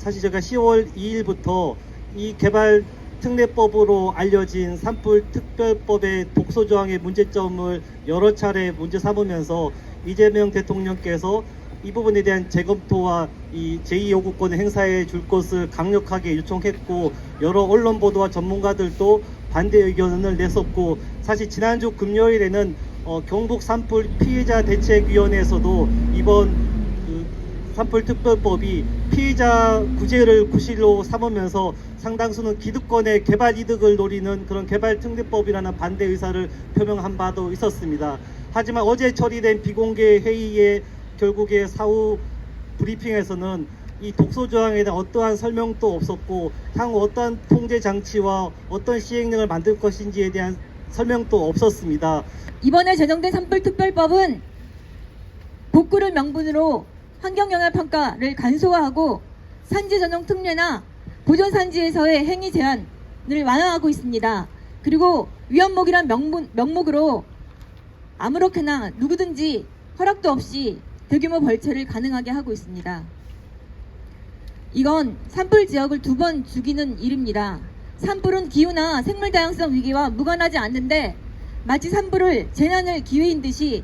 사실 제가 10월 2일부터 이 개발 특례법으로 알려진 산불 특별법의 독소 조항의 문제점을 여러 차례 문제 삼으면서 이재명 대통령께서 이 부분에 대한 재검토와 이 제2요구권 행사해 줄 것을 강력하게 요청했고, 여러 언론 보도와 전문가들도 반대 의견을 냈었고, 사실 지난주 금요일에는 경북 산불 피해자 대책위원회에서도 이번 산불특별법이 피해자 구제를 구실로 삼으면서 상당수는 기득권의 개발 이득을 노리는 그런 개발특례법이라는 반대 의사를 표명한 바도 있었습니다. 하지만 어제 처리된 비공개 회의에 결국에 사후 브리핑에서는 이 독소 조항에 대한 어떠한 설명도 없었고, 향후 어떠한 통제 장치와 어떤 시행령을 만들 것인지에 대한 설명도 없었습니다. 이번에 제정된 산불특별법은 복구를 명분으로 환경영향평가를 간소화하고 산지 전용 특례나 보존산지에서의 행위 제한을 완화하고 있습니다. 그리고 위험목이란 명목으로 아무렇게나 누구든지 허락도 없이 대규모 벌채를 가능하게 하고 있습니다. 이건 산불 지역을 2번 죽이는 일입니다. 산불은 기후나 생물 다양성 위기와 무관하지 않는데 마치 산불을 재난을 기회인 듯이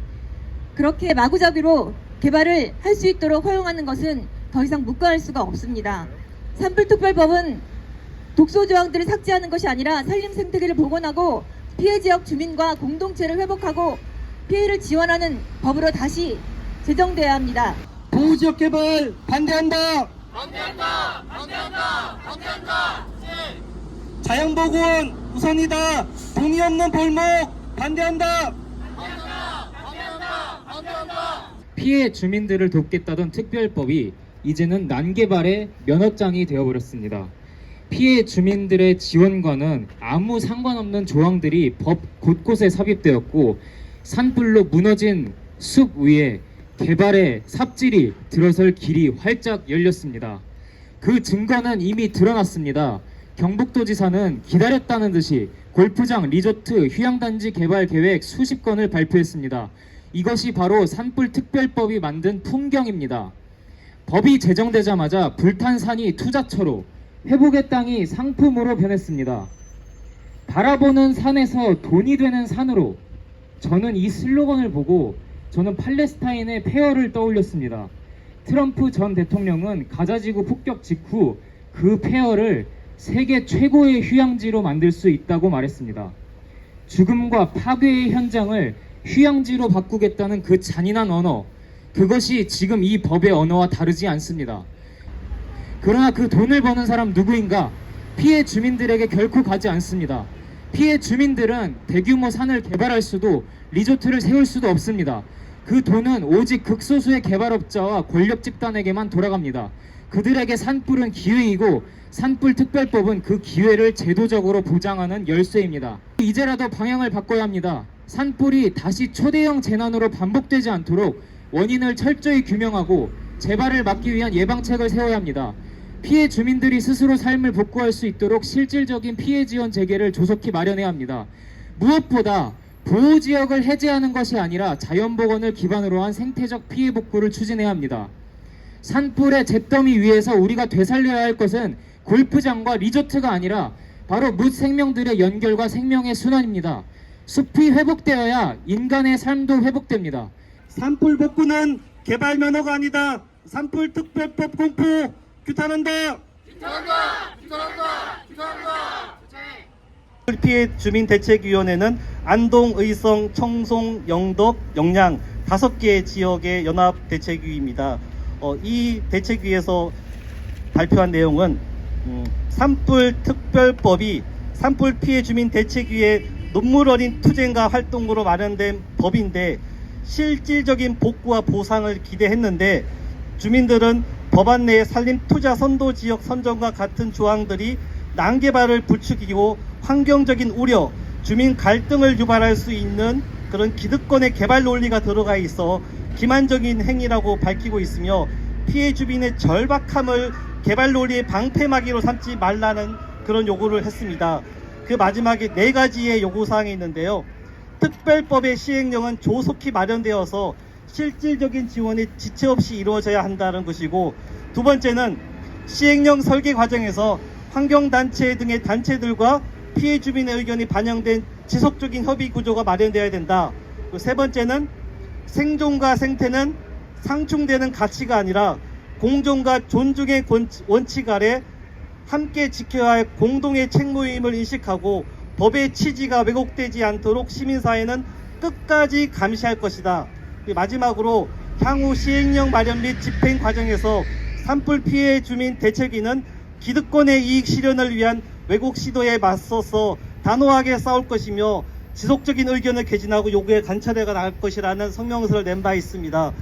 그렇게 마구잡이로 개발을 할 수 있도록 허용하는 것은 더 이상 묵과할 수가 없습니다. 산불특별법은 독소 조항들을 삭제하는 것이 아니라 산림 생태계를 복원하고 피해 지역 주민과 공동체를 회복하고 피해를 지원하는 법으로 다시 제정돼야 합니다. 보호지역 개발 반대한다. 반대한다! 반대한다! 반대한다! 자연보건 우선이다. 돈이 없는 벌목 반대한다. 반대한다! 반대한다! 반대한다! 피해 주민들을 돕겠다던 특별법이 이제는 난개발의 면허장이 되어버렸습니다. 피해 주민들의 지원과는 아무 상관없는 조항들이 법 곳곳에 삽입되었고, 산불로 무너진 숲 위에 개발의 삽질이 들어설 길이 활짝 열렸습니다. 그 증거는 이미 드러났습니다. 경북도지사는 기다렸다는 듯이 골프장, 리조트, 휴양단지 개발 계획 수십 건을 발표했습니다. 이것이 바로 산불특별법이 만든 풍경입니다. 법이 제정되자마자 불탄 산이 투자처로, 회복의 땅이 상품으로 변했습니다. 바라보는 산에서 돈이 되는 산으로. 저는 이 슬로건을 보고 저는 팔레스타인의 폐허를 떠올렸습니다. 트럼프 전 대통령은 가자지구 폭격 직후 그 폐허를 세계 최고의 휴양지로 만들 수 있다고 말했습니다. 죽음과 파괴의 현장을 휴양지로 바꾸겠다는 그 잔인한 언어, 그것이 지금 이 법의 언어와 다르지 않습니다. 그러나 그 돈을 버는 사람 누구인가? 피해 주민들에게 결코 가지 않습니다. 피해 주민들은 대규모 산을 개발할 수도 리조트를 세울 수도 없습니다. 그 돈은 오직 극소수의 개발업자와 권력 집단에게만 돌아갑니다. 그들에게 산불은 기회이고 산불특별법은 그 기회를 제도적으로 보장하는 열쇠입니다. 이제라도 방향을 바꿔야 합니다. 산불이 다시 초대형 재난으로 반복되지 않도록 원인을 철저히 규명하고 재발을 막기 위한 예방책을 세워야 합니다. 피해 주민들이 스스로 삶을 복구할 수 있도록 실질적인 피해 지원 재개를 조속히 마련해야 합니다. 무엇보다 보호지역을 해제하는 것이 아니라 자연복원을 기반으로 한 생태적 피해 복구를 추진해야 합니다. 산불의 잿더미 위에서 우리가 되살려야 할 것은 골프장과 리조트가 아니라 바로 무생명들의 연결과 생명의 순환입니다. 숲이 회복되어야 인간의 삶도 회복됩니다. 산불 복구는 개발 면허가 아니다. 산불특별법 공포 규탄한다. 규탄한다! 규탄한다! 규탄한다! 피해 주민대책위원회는 안동, 의성, 청송, 영덕, 영양 5개의 지역의 연합대책위입니다. 이 대책위에서 발표한 내용은 산불특별법이 산불 피해 주민 대책위의 눈물 어린 투쟁과 활동으로 마련된 법인데, 실질적인 복구와 보상을 기대했는데 주민들은 법안 내의 산림 투자 선도 지역 선정과 같은 조항들이 난개발을 부추기고 환경적인 우려, 주민 갈등을 유발할 수 있는 그런 기득권의 개발 논리가 들어가 있어 기만적인 행위라고 밝히고 있으며, 피해 주민의 절박함을 개발 논리의 방패막이로 삼지 말라는 그런 요구를 했습니다. 그 마지막에 4가지의 요구사항이 있는데요. 특별법의 시행령은 조속히 마련되어서 실질적인 지원이 지체 없이 이루어져야 한다는 것이고, 두 번째는 시행령 설계 과정에서 환경단체 등의 단체들과 피해 주민의 의견이 반영된 지속적인 협의 구조가 마련되어야 된다. 그리고 세 번째는 생존과 생태는 상충되는 가치가 아니라 공존과 존중의 원칙 아래 함께 지켜야 할 공동의 책무임을 인식하고 법의 취지가 왜곡되지 않도록 시민사회는 끝까지 감시할 것이다. 마지막으로 향후 시행령 마련 및 집행 과정에서 산불 피해 주민 대책위는 기득권의 이익 실현을 위한 왜곡 시도에 맞서서 단호하게 싸울 것이며 지속적인 의견을 개진하고 요구에 관철해 나갈 것이라는 성명서를 낸 바 있습니다.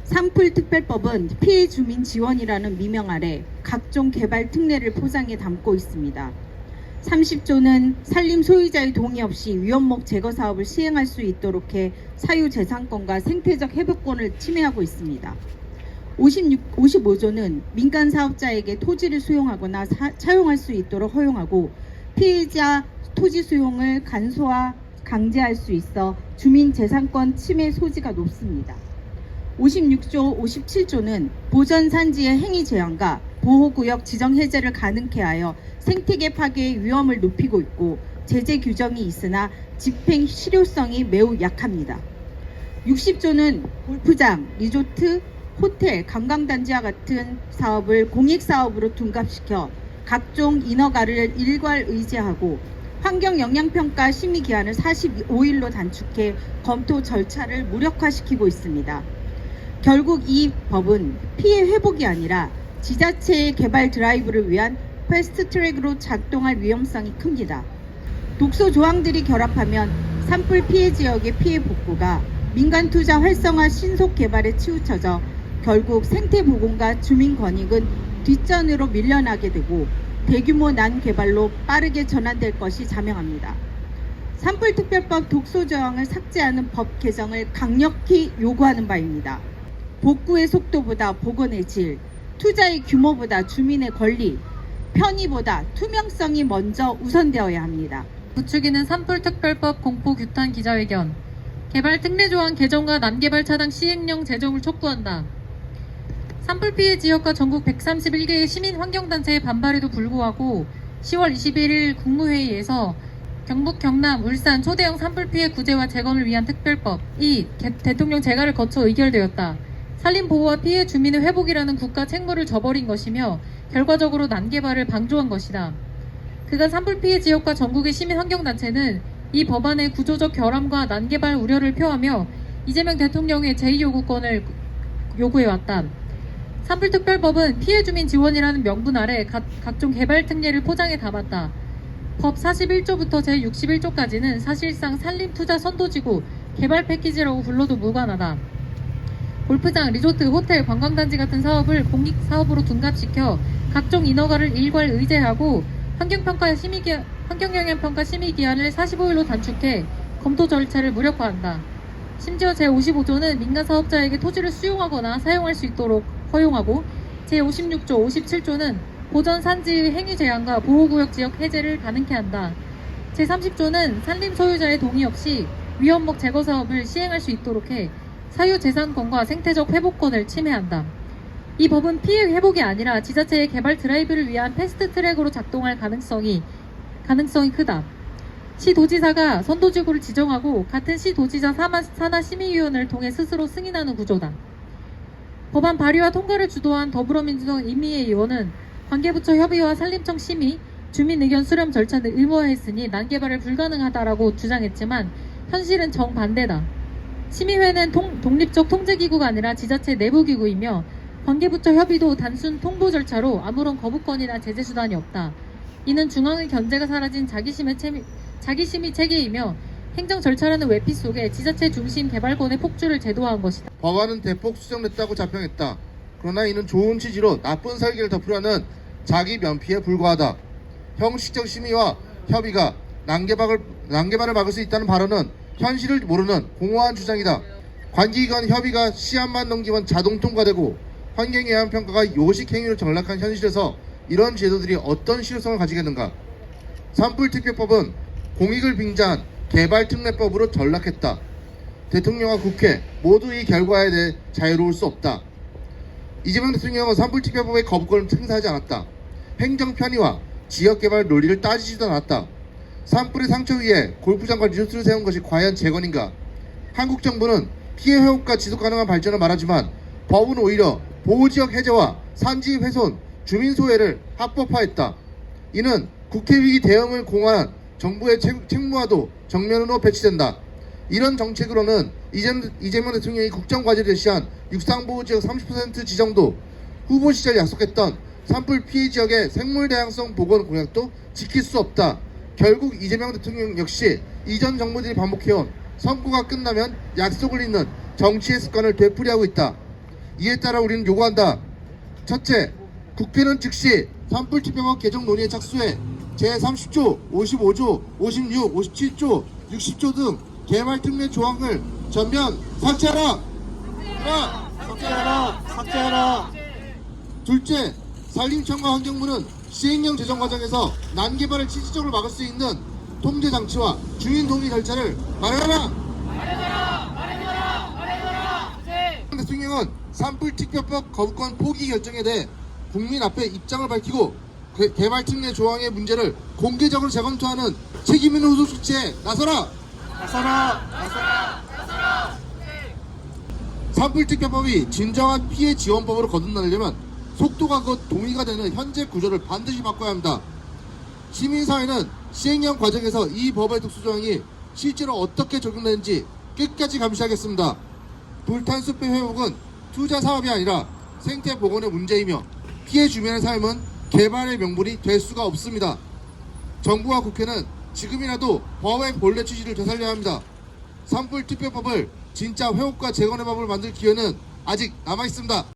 산불특별법은 피해 주민 지원이라는 미명 아래 각종 개발 특례를 포장해 담고 있습니다. 30조는 산림 소유자의 동의 없이 위험목 제거 사업을 시행할 수 있도록 해 사유재산권과 생태적 회복권을 침해하고 있습니다. 55조는 민간 사업자에게 토지를 수용하거나 차용할 수 있도록 허용하고 피해자 토지 수용을 간소화 강제할 수 있어 주민 재산권 침해 소지가 높습니다. 56조, 57조는 보전 산지의 행위 제한과 보호구역 지정 해제를 가능케 하여 생태계 파괴의 위험을 높이고 있고 제재 규정이 있으나 집행 실효성이 매우 약합니다. 60조는 골프장, 리조트, 호텔, 관광단지와 같은 사업을 공익사업으로 둔갑시켜 각종 인허가를 일괄 의제하고 환경영향평가 심의기한을 45일로 단축해 검토 절차를 무력화시키고 있습니다. 결국 이 법은 피해 회복이 아니라 지자체의 개발 드라이브를 위한 패스트트랙으로 작동할 위험성이 큽니다. 독소 조항들이 결합하면 산불 피해 지역의 피해 복구가 민간 투자 활성화 신속 개발에 치우쳐져 결국 생태 보건과 주민 권익은 뒷전으로 밀려나게 되고 대규모 난개발로 빠르게 전환될 것이 자명합니다. 산불특별법 독소 조항을 삭제하는 법 개정을 강력히 요구하는 바입니다. 복구의 속도보다 복원의 질, 투자의 규모보다 주민의 권리, 편의보다 투명성이 먼저 우선되어야 합니다. 부추기는 산불특별법 공포규탄 기자회견. 개발 특례조항 개정과 난개발 차단 시행령 제정을 촉구한다. 산불 피해 지역과 전국 131개의 시민 환경단체의 반발에도 불구하고 10월 21일 국무회의에서 경북, 경남, 울산 초대형 산불 피해 구제와 재건을 위한 특별법이 대통령 재가를 거쳐 의결되었다. 산림 보호와 피해 주민의 회복이라는 국가 책무를 저버린 것이며 결과적으로 난개발을 방조한 것이다. 그간 산불 피해 지역과 전국의 시민 환경단체는 이 법안의 구조적 결함과 난개발 우려를 표하며 이재명 대통령의 제2요구권을 요구해왔다. 산불특별법은 피해 주민 지원이라는 명분 아래 각종 개발 특례를 포장해 담았다. 법 41조부터 제61조까지는 사실상 산림 투자 선도지구 개발 패키지라고 불러도 무관하다. 골프장, 리조트, 호텔, 관광단지 같은 사업을 공익사업으로 둔갑시켜 각종 인허가를 일괄 의제하고 환경영향평가 심의기한을 45일로 단축해 검토 절차를 무력화한다. 심지어 제55조는 민간사업자에게 토지를 수용하거나 사용할 수 있도록 허용하고 제56조, 57조는 보전 산지의 행위 제한과 보호구역 지역 해제를 가능케 한다. 제30조는 산림 소유자의 동의 없이 위험목 제거 사업을 시행할 수 있도록 해 사유재산권과 생태적 회복권을 침해한다. 이 법은 피해 회복이 아니라 지자체의 개발 드라이브를 위한 패스트트랙으로 작동할 가능성이 크다. 시도지사가 선도지구를 지정하고 같은 시도지사 산하심의위원회를 통해 스스로 승인하는 구조다. 법안 발의와 통과를 주도한 더불어민주당 이미혜 의원은 관계부처 협의와 산림청 심의, 주민 의견 수렴 절차를 의무화했으니 난개발을 불가능하다라고 주장했지만 현실은 정반대다. 심의회는 독립적 통제기구가 아니라 지자체 내부기구이며 관계부처 협의도 단순 통보 절차로 아무런 거부권이나 제재 수단이 없다. 이는 중앙의 견제가 사라진 자기심의 체계이며 행정 절차라는 외피 속에 지자체 중심 개발권의 폭주를 제도화한 것이다. 법안은 대폭 수정됐다고 자평했다. 그러나 이는 좋은 취지로 나쁜 설계를 덮으려는 자기 면피에 불과하다. 형식적 심의와 협의가 난개발을 막을 수 있다는 발언은 현실을 모르는 공허한 주장이다. 관계기관 협의가 시한만 넘기면 자동 통과되고 환경영향평가가 요식 행위로 전락한 현실에서 이런 제도들이 어떤 실효성을 가지겠는가. 산불특별법은 공익을 빙자한 개발특례법으로 전락했다. 대통령과 국회 모두 이 결과에 대해 자유로울 수 없다. 이재명 대통령은 산불특별법의 거부권을 행사하지 않았다. 행정 편의와 지역개발 논리를 따지지도 않았다. 산불의 상처 위에 골프장과 리조트를 세운 것이 과연 재건인가? 한국 정부는 피해 회복과 지속 가능한 발전을 말하지만 법은 오히려 보호지역 해제와 산지 훼손, 주민 소외를 합법화했다. 이는 국회 위기 대응을 공언한 정부의 책무와도 정면으로 배치된다. 이런 정책으로는 이재명 대통령이 국정과제를 제시한 육상보호지역 30% 지정도, 후보 시절 약속했던 산불 피해 지역의 생물 다양성 복원 공약도 지킬 수 없다. 결국 이재명 대통령 역시 이전 정부들이 반복해온 선거가 끝나면 약속을 잇는 정치의 습관을 되풀이하고 있다. 이에 따라 우리는 요구한다. 첫째, 국회는 즉시 산불특별법 개정 논의에 착수해 제30조, 55조, 56, 57조, 60조 등 개발 특례 조항을 전면 삭제하라! 삭제하라. 둘째, 산림청과 환경부는 시행령 제정 과정에서 난개발을 실질적으로 막을 수 있는 통제 장치와 주민 동의 절차를 마련하라! 대통령은 산불특별법 거부권 포기 결정에 대해 국민 앞에 입장을 밝히고 개발 특례 조항의 문제를 공개적으로 재검토하는 책임 있는 후속 조치에 나서라! 산불특별법이 진정한 피해 지원법으로 거듭나려면 속도가 곧 동의가 되는 현재 구조를 반드시 바꿔야 합니다. 시민사회는 시행령 과정에서 이 법의 특수조항이 실제로 어떻게 적용되는지 끝까지 감시하겠습니다. 불탄숲의 회복은 투자 사업이 아니라 생태 복원의 문제이며 피해 주민의 삶은 개발의 명분이 될 수가 없습니다. 정부와 국회는 지금이라도 법의 본래 취지를 되살려야 합니다. 산불특별법을 진짜 회복과 재건의 법을 만들 기회는 아직 남아있습니다.